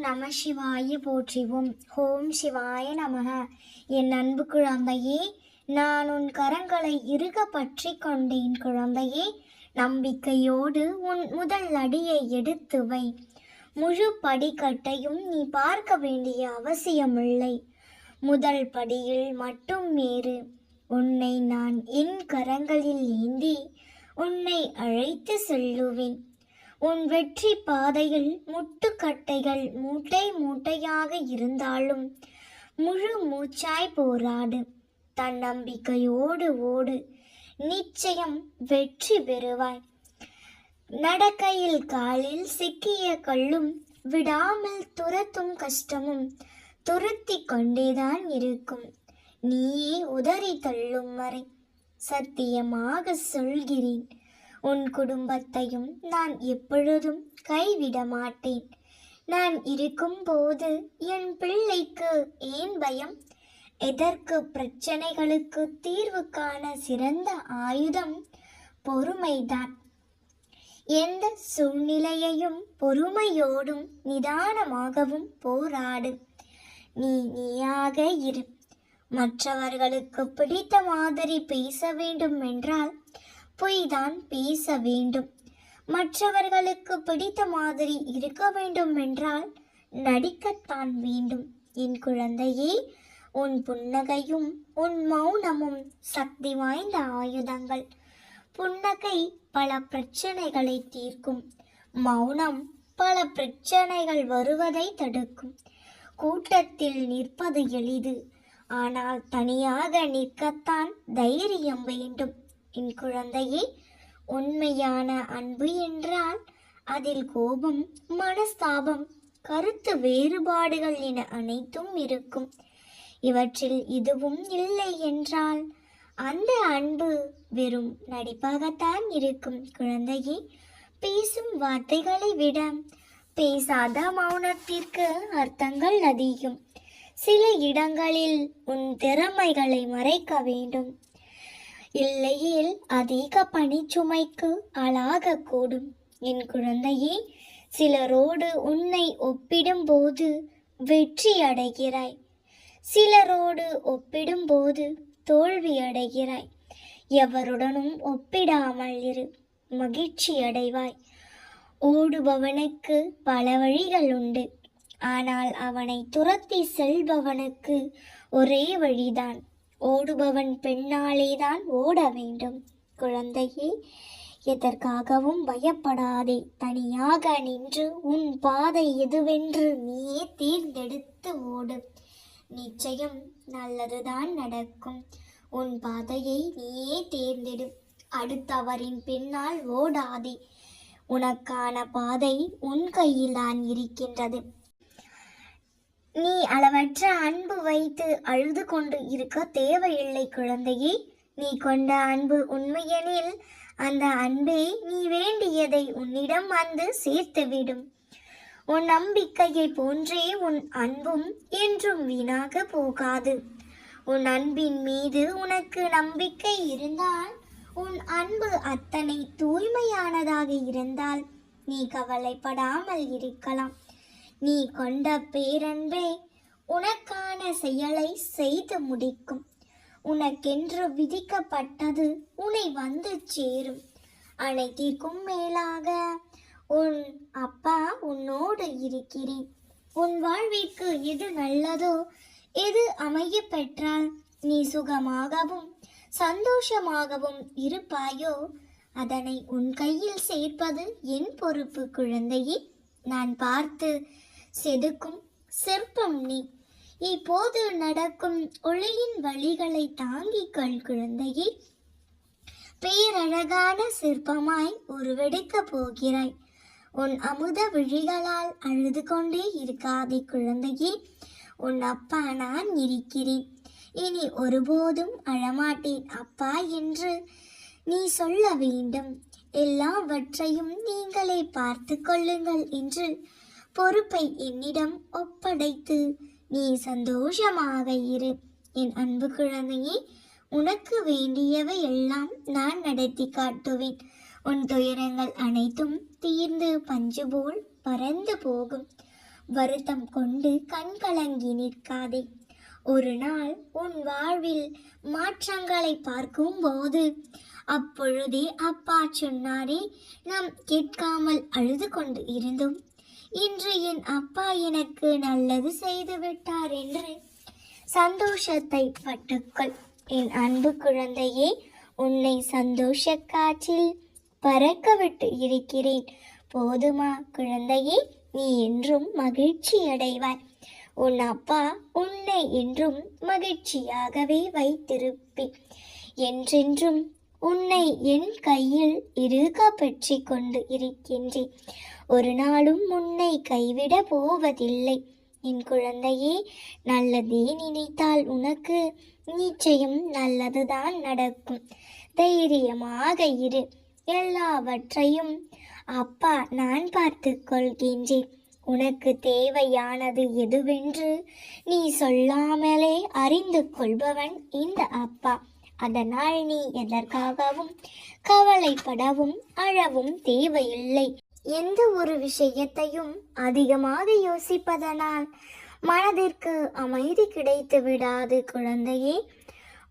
நம சிவாய போற்றிவோம். ஓம் சிவாய நமக. என் அன்பு குழந்தையே, நான் உன் கரங்களை இறுக பற்றி கொண்டேன். குழந்தையே, நம்பிக்கையோடு உன் முதல் அடியை எடுத்து வை. முழு படிக்கட்டையும் நீ பார்க்க வேண்டிய அவசியமில்லை. முதல் படியில் மட்டும் ஏறு. உன்னை நான் என் கரங்களில் ஏந்தி உன்னை அழைத்து செல்லுவேன். உன் வெற்றி பாதையில் முட்டுக்கட்டைகள் மூட்டை மூட்டையாக இருந்தாலும் முழு மூச்சாய் போராடு. தன்னம்பிக்கையோடு ஓடு. நிச்சயம் வெற்றி பெறுவாய். நடக்கையில் காலில் சிக்கிய கல்லும் விடாமல் துரத்தும் கஷ்டமும் துரத்தி கொண்டேதான் இருக்கும். நீயே உதறி தள்ளும் வரை சத்தியமாக சொல்கிறேன், உன் குடும்பத்தையும் நான் எப்பொழுதும் கைவிட மாட்டேன். நான் இருக்கும் போது என் பிள்ளைக்கு ஏன் பயம்? எதற்கு? பிரச்சனைகளுக்கு தீர்வு காண சிறந்த ஆயுதம் பொறுமைதான். எந்த சூழ்நிலையையும் பொறுமையோடும் நிதானமாகவும் போராடு. நீயாக இரு. மற்றவர்களுக்கு பிடித்த மாதிரி பேச வேண்டும் என்றால் பொய்தான் பேச வேண்டும். மற்றவர்களுக்கு பிடித்த மாதிரி இருக்க வேண்டும் என்றால் நடிக்கத்தான் வேண்டும். என் குழந்தையே, உன் புன்னகையும் உன் மௌனமும் சக்தி வாய்ந்த ஆயுதங்கள். புன்னகை பல பிரச்சனைகளை தீர்க்கும். மௌனம் பல பிரச்சனைகள் வருவதை தடுக்கும். கூட்டத்தில் நிற்பது எளிது, ஆனால் தனியாக நிற்கத்தான் தைரியம் வேண்டும். என் குழந்தையே, உண்மையான அன்பு என்றால் அதில் கோபம், மனஸ்தாபம், கருத்து வேறுபாடுகள் என அனைத்தும் இருக்கும். இவற்றில் இதுவும் இல்லை என்றால் அந்த அன்பு வெறும் நடிப்பாகத்தான் இருக்கும். குழந்தையே, பேசும் வார்த்தைகளை விட பேசாத மௌனத்திற்கு அர்த்தங்கள் அதிகம். சில இடங்களில் உன் திறமைகளை மறைக்க வேண்டும். இல்லையில் அதிக பணிச்சுமைக்கு ஆளாகக்கூடும். என் குழந்தையே, சிலரோடு உன்னை ஒப்பிடும்போது வெற்றி அடைகிறாய். சிலரோடு ஒப்பிடும்போது தோல்வி அடைகிறாய். எவருடனும் ஒப்பிடாமல் இரு, மகிழ்ச்சி அடைவாய். ஓடுபவனுக்கு பல வழிகள் உண்டு, ஆனால் அவனை துரத்தி செல்பவனுக்கு ஒரே வழிதான். ஓடுபவன் பின்னாலேதான் ஓட வேண்டும். குழந்தையே, எதற்காகவும் பயப்படாதே. தனியாக நின்று உன் பாதை எதுவென்று நீயே தேர்ந்தெடுத்து ஓடு. நிச்சயம் நல்லதுதான் நடக்கும். உன் பாதையை நீயே தேர்ந்தெடு. அடுத்தவரின் பின்னால் ஓடாதே. உனக்கான பாதை உன் கையில்தான் இருக்கின்றது. நீ அளவற்ற அன்பு வைத்து அழுது கொண்டு இருக்க தேவையில்லை. குழந்தையே, நீ கொண்ட அன்பு உண்மையெனில் அந்த அன்பே நீ வேண்டியதை உன்னிடம் வந்து சேர்த்துவிடும். உன் நம்பிக்கையை போன்றே உன் அன்பும் என்றும் வீணாக போகாது. உன் அன்பின் மீது உனக்கு நம்பிக்கை இருந்தால், உன் அன்பு அத்தனை தூய்மையானதாக இருந்தால் நீ கவலைப்படாமல் இருக்கலாம். நீ கொண்ட பேரன்பே உனக்கான செயலை செய்து முடிக்கும். உனக்கென்று விதிக்கப்பட்டது உன்னை வந்து சேரும். அனைத்திற்கும் மேலாக உன் அப்பா உன்னோடு இருக்கிறேன். உன் வாழ்விற்கு எது நல்லதோ, எது அமைய பெற்றால் நீ சுகமாகவும் சந்தோஷமாகவும் இருப்பாயோ அதனை உன் கையில் சேர்ப்பது என் பொறுப்பு. குழந்தையே, நான் பார்த்து செதுக்கும் சிற்பம் நீ. இப்போது நடக்கும் ஒளியின் வழிகளை தாங்கிக்கொள். குழந்தையே, பேரழகான சிற்பமாய் உருவெடுக்க போகிறாய். உன் அமுத விழிகளால் அழுது கொண்டே இருக்காதே. குழந்தையே, உன் அப்பா நான் இருக்கிறேன். இனி ஒருபோதும் அழமாட்டேன் அப்பா என்று நீ சொல்ல வேண்டும். எல்லாவற்றையும் நீங்களே பார்த்து கொள்ளுங்கள் என்று பொறுப்பை என்னிடம் ஒப்படைத்து நீ சந்தோஷமாக இரு. என் அன்பு குழந்தையே, உனக்கு வேண்டியவை எல்லாம் நான் நடத்தி காட்டுவேன். உன் துயரங்கள் அனைத்தும் தீர்ந்து பஞ்சு போல் பறந்து போகும். வருத்தம் கொண்டு கண்கலங்கி நிற்காதே. ஒரு நாள் உன் வாழ்வில் மாற்றங்களை பார்க்கும்போது அப்பொழுதே அப்பா சொன்னாரே, நாம் கேட்காமல் அழுது கொண்டு இருந்தோம், இன்று என் அப்பா எனக்கு நல்லது செய்து விட்டார் என்று சந்தோஷத்தை பட்டுக்கொள். என் அன்பு குழந்தையே, உன்னை சந்தோஷ காற்றில் பறக்க விட்டு இருக்கிறேன். போதுமா குழந்தையே? நீ என்றும் மகிழ்ச்சி அடைவாய். உன் அப்பா உன்னை என்றும் மகிழ்ச்சியாகவே வைத்திருப்பேன். என்றென்றும் உன்னை என் கையில் இருக பற்றி கொண்டு இருக்கின்றேன். ஒரு நாளும் உன்னை கைவிட போவதில்லை. என் குழந்தையே, நல்லதே நினைத்தால் உனக்கு நிச்சயம் நல்லதுதான் நடக்கும். தைரியமாக இரு. எல்லாவற்றையும் அப்பா நான் பார்த்து கொள்கின்றேன். உனக்கு தேவையானது எதுவென்று நீ சொல்லாமலே அறிந்து கொள்பவன் இந்த அப்பா. அதனால் நீ எதற்காகவும் கவலைப்படவும் அழவும் தேவையில்லை. எந்த ஒரு விஷயத்தையும் அதிகமாக யோசிப்பதனால் மனதிற்கு அமைதி கிடைத்து விடாது குழந்தையே.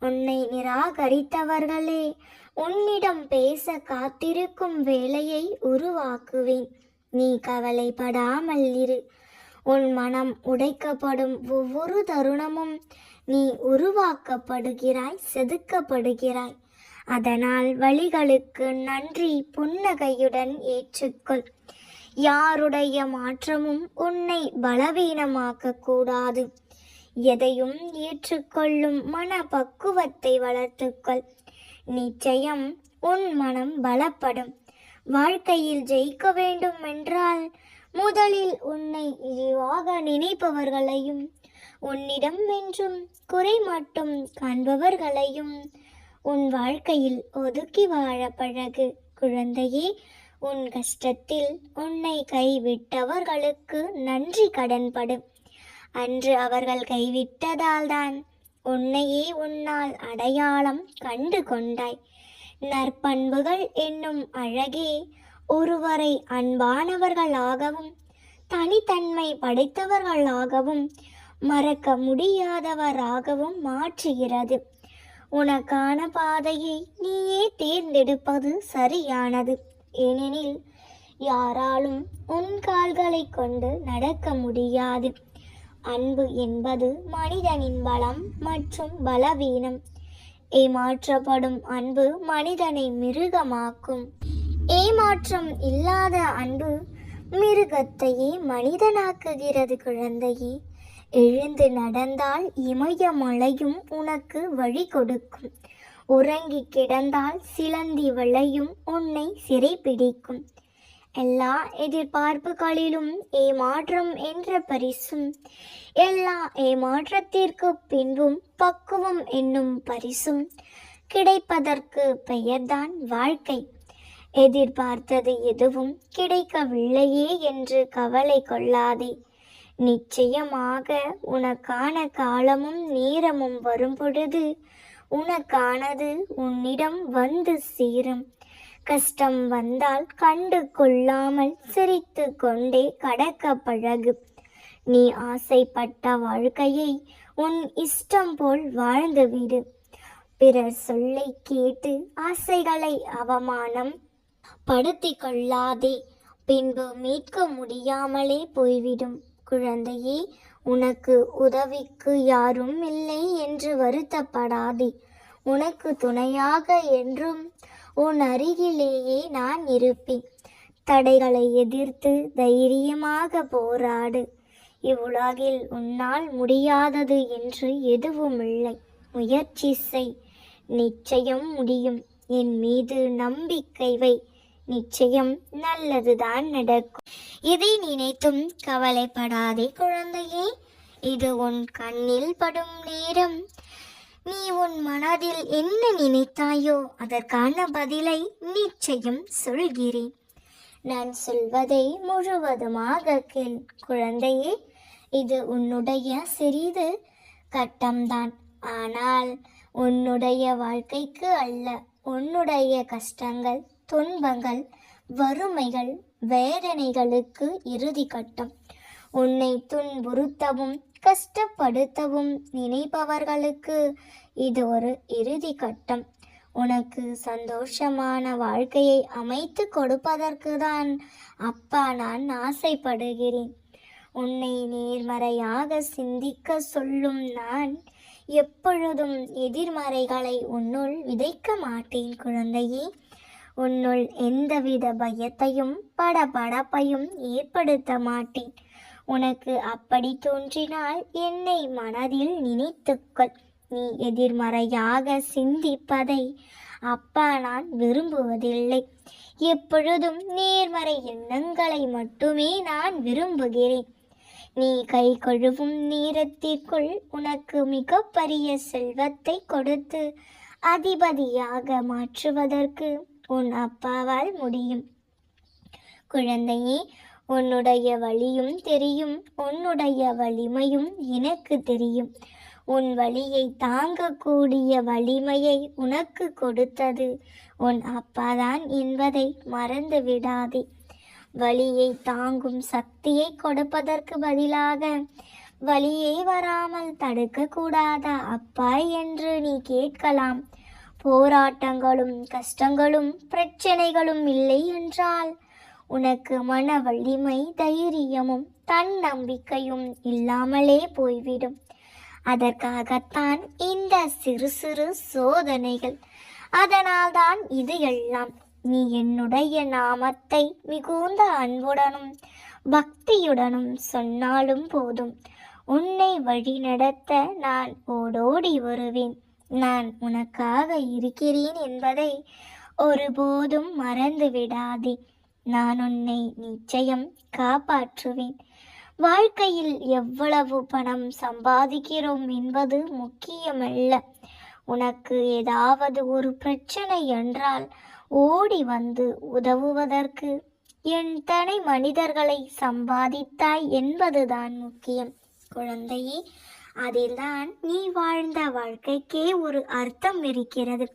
உன்னை நிராகரித்தவர்களே உன்னிடம் பேச காத்திருக்கும் வேளையை உருவாக்குவேன். நீ கவலைப்படாமல் இரு. உன் மனம் உடைக்கப்படும் ஒவ்வொரு தருணமும் நீ உருவாக்கப்படுகிறாய், செதுக்கப்படுகிறாய். அதனால் வழிகளுக்கு நன்றி புன்னகையுடன் ஏற்றுக்கொள். யாருடைய மாற்றமும் உன்னை பலவீனமாக்க கூடாது. எதையும் ஏற்றுக்கொள்ளும் மன பக்குவத்தை வளர்த்துக்கொள். நிச்சயம் உன் மனம் பலப்படும். வாழ்க்கையில் ஜெயிக்க வேண்டும் என்றால் முதலில் உன்னை இழிவாக நினைப்பவர்களையும் உன்னிடம் என்றும் குறை மட்டும் காண்பவர்களையும் உன் வாழ்க்கையில் ஒதுக்கி வாழ பழகு குழந்தையே. உன் கஷ்டத்தில் உன்னை கைவிட்டவர்களுக்கு நன்றி கடன்படு. அன்று அவர்கள் கைவிட்டதால்தான் உன்னையே உன்னால் அடையாளம் கண்டு கொண்டாய். நற்பண்புகள் என்னும் அழகே ஒருவரை அன்பானவர்களாகவும் தனித்தன்மை படைத்தவர்களாகவும் மறக்க முடியாதவராகவும் மாற்றுகிறது. உனக்கான பாதையை நீயே தேர்ந்தெடுப்பது சரியானது. ஏனெனில் யாராலும் உன் கால்களை கொண்டு நடக்க முடியாது. அன்பு என்பது மனிதனின் பலம் மற்றும் பலவீனம். ஏமாற்றப்படும் அன்பு மனிதனை மிருகமாக்கும். ஏமாற்றம் இல்லாத அன்பு மிருகத்தையே மனிதனாக்குகிறது குழந்தையே. எழுந்து நடந்தால் இமயமலையும் உனக்கு வழி கொடுக்கும். உறங்கி கிடந்தால் சிலந்தி வளையும் உன்னை சிறைப்பிடிக்கும். எல்லா எதிர்பார்ப்புகளிலும் ஏமாற்றம் என்ற பரிசும், எல்லா ஏமாற்றத்திற்கு பின்பும் பக்குவம் என்னும் பரிசும் கிடைப்பதற்கு பெயர்தான் வாழ்க்கை. எதிர்பார்த்தது எதுவும் கிடைக்கவில்லையே என்று கவலை கொள்ளாதே. நிச்சயமாக உனக்கான காலமும் நேரமும் வரும் பொழுது உனக்கானது உன்னிடம் வந்து சேரும். கஷ்டம் வந்தால் கண்டு கொள்ளாமல் சிரித்து கொண்டே கடக்க பழகு. நீ ஆசைப்பட்ட வாழ்க்கையை உன் இஷ்டம் போல் வாழ்ந்துவிடு. பிறர் சொல்லை கேட்டு ஆசைகளை அவமானம் படுத்தி கொள்ளாதே. பின்பு மீட்க முடியாமலே போய்விடும். குழந்தையே, உனக்கு உதவிக்கு யாரும் இல்லை என்று வருத்தப்படாதே. உனக்கு துணையாக என்றும் உன் அருகிலேயே நான் இருப்பேன். தடைகளை எதிர்த்து தைரியமாக போராடு. இவ்வுலகில் உன்னால் முடியாதது என்று எதுவுமில்லை. முயற்சி செய், நிச்சயம் முடியும். என் மீது நம்பிக்கை வை, நிச்சயம் நல்லதுதான் நடக்கும். இதை நினைத்தும் கவலைப்படாதே குழந்தையே. இது உன் கண்ணில் படும் நேரம். நீ உன் மனதில் என்ன நினைத்தாயோ அதற்கான பதிலை நிச்சயம் சொல்கிறேன். நான் சொல்வதை முழுவதுமாக கேள் குழந்தையே. இது உன்னுடைய சிறிது கட்டம்தான். ஆனால் உன்னுடைய வாழ்க்கைக்கு அல்ல. உன்னுடைய கஷ்டங்கள், துன்பங்கள், வறுமைகள், வேதனைகளுக்கு இறுதி கட்டம். உன்னை துன்புறுத்தவும் கஷ்டப்படுத்தவும் நினைப்பவர்களுக்கு இது ஒரு இறுதி கட்டம். உனக்கு சந்தோஷமான வாழ்க்கையை அமைத்து கொடுப்பதற்கு தான் அப்பா நான் ஆசைப்படுகிறேன். உன்னை நேர்மறையாக சிந்திக்க சொல்லும் நான் எப்பொழுதும் எதிர்மறைகளை உன்னுள் விதைக்க மாட்டேன் குழந்தையே. உன்னுள் எந்தவித பயத்தையும் படபடப்பையும் ஏற்படுத்த மாட்டேன். உனக்கு அப்படி தோன்றினால் என்னை மனதில் நினைத்துக்கொள். நீ எதிர்மறையாக சிந்திப்பதை அப்பா நான் விரும்புவதில்லை. எப்பொழுதும் நேர்மறை எண்ணங்களை மட்டுமே நான் விரும்புகிறேன். நீ கை கழுவும் நேரத்திற்குள் உனக்கு மிகப்பெரிய செல்வத்தை கொடுத்து அதிபதியாக மாற்றுவதற்கு உன் அப்பாவால் முடியும். குழந்தையே, உன்னுடைய வலியும் தெரியும், உன்னுடைய வலிமையும் எனக்கு தெரியும். உன் வலியை தாங்கக்கூடிய வலிமையை உனக்கு கொடுத்தது உன் அப்பாதான் என்பதை மறந்து விடாதே. வலியை தாங்கும் சக்தியை கொடுப்பதற்கு பதிலாக வலியை வராமல் தடுக்க கூடாதா அப்பா என்று நீ கேட்கலாம். போராட்டங்களும் கஷ்டங்களும் பிரச்சனைகளும் இல்லை என்றால் உனக்கு மன வலிமை தைரியமும் தன்னம்பிக்கையும் இல்லாமலே போய்விடும். அதற்காகத்தான் இந்த சிறு சிறு சோதனைகள். அதனால்தான் இது எல்லாம். நீ என்னுடைய நாமத்தை மிகுந்த அன்புடனும் பக்தியுடனும் சொன்னாலும் போதும். உன்னை வழி நடத்த நான் ஓடோடி வருவேன். நான் உனக்காக இருக்கிறேன் என்பதை ஒருபோதும் மறந்து விடாதே. நான் உன்னை நிச்சயம் காப்பாற்றுவேன். வாழ்க்கையில் எவ்வளவு பணம் சம்பாதிக்கிறோம் என்பது முக்கியமல்ல. உனக்கு ஏதாவது ஒரு பிரச்சனை என்றால் ஓடி வந்து உதவுவதற்கு எத்தனை மனிதர்களை சம்பாதித்தாய் என்பதுதான் முக்கியம். குழந்தையே, அதில்தான் நீ வாழ்ந்த வாழ்க்கைக்கே ஒரு அர்த்தம் இருக்கிறது.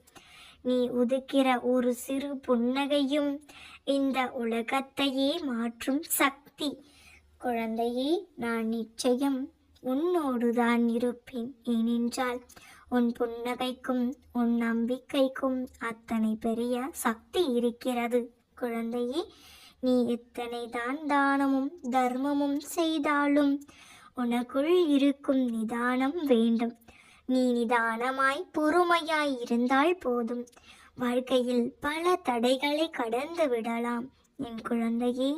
நீ ஒதுக்கிற ஒரு சிறு புன்னகையும் இந்த உலகத்தையே மாற்றும் சக்தி. குழந்தையே, நான் நிச்சயம் உன்னோடுதான் இருப்பேன். ஏனென்றால் உன் புன்னகைக்கும் உன் நம்பிக்கைக்கும் அத்தனை பெரிய சக்தி இருக்கிறது. குழந்தையே, நீ எத்தனை தான் தானமும் தர்மமும் செய்தாலும் உனக்குள் இருக்கும் நிதானம் வேண்டும். நீ நிதானமாய் பொறுமையாய் இருந்தால் போதும். வாழ்க்கையில் பல தடைகளை கடந்து விடலாம். என் குழந்தையே,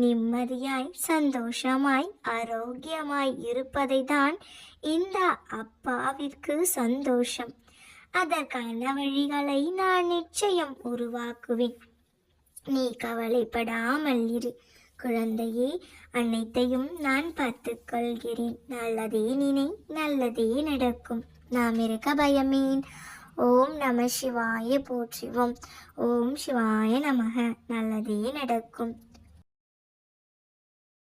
நிம்மதியாய் சந்தோஷமாய் ஆரோக்கியமாய் இருப்பதை தான் இந்த அப்பாவிற்கு சந்தோஷம். அதற்கான வழிகளை நான் நிச்சயம் உருவாக்குவேன். நீ கவலைப்படாமல் இரு குழந்தையே. அனைத்தையும் நான் பார்த்துக் கொள்கிறேன். நல்லதே நினை, நல்லதே நடக்கும். நாம் இருக்க பயமேன். ஓம் நம சிவாய போற்றிவோம். ஓம் சிவாய நமக. நல்லதே நடக்கும்.